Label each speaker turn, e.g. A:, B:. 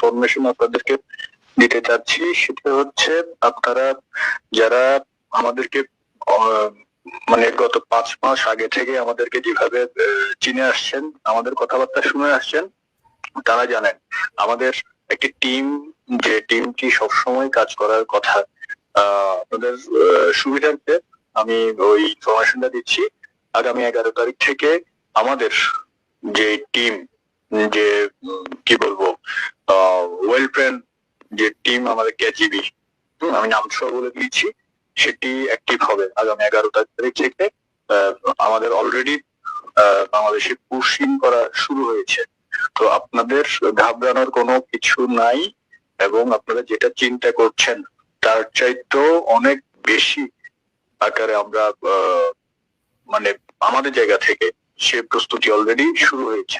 A: Information আপনাদেরকে দিতে চাচ্ছি, সেটা হচ্ছে আপনারা যারা আমাদেরকে মানে গত 5 মাস আগে থেকে আমাদেরকে যেভাবে চিনে আসছেন, আমাদের কথাবার্তা শুনে আসছেন, তারা জানেন আমাদের একটি টিম, যে টিমটি সবসময় কাজ করার কথা। আপনাদের সুবিধার্থে আমি ওই ইনফরমেশনটা দিচ্ছি। আগামী 11 তারিখ থেকে আমাদের যে টিম, যে কি বলবো, ওয়েল ট্রেন যে টিম আমাদের কেজিবি, আমি নাম সহ বলে দিয়েছি, সেটি অ্যাক্টিভ হবে আগামী 11 তারিখ থেকে। আমাদের অলরেডি বাংলাদেশে পুশিং করা শুরু হয়েছে। তো আপনাদের ঘাবড়ানোর কোনো কিছু নাই, এবং আপনারা যেটা চিন্তা করছেন তার চাইতেও অনেক বেশি আকারে আমরা মানে আমাদের জায়গা থেকে সে প্রস্তুতি অলরেডি শুরু হয়েছে।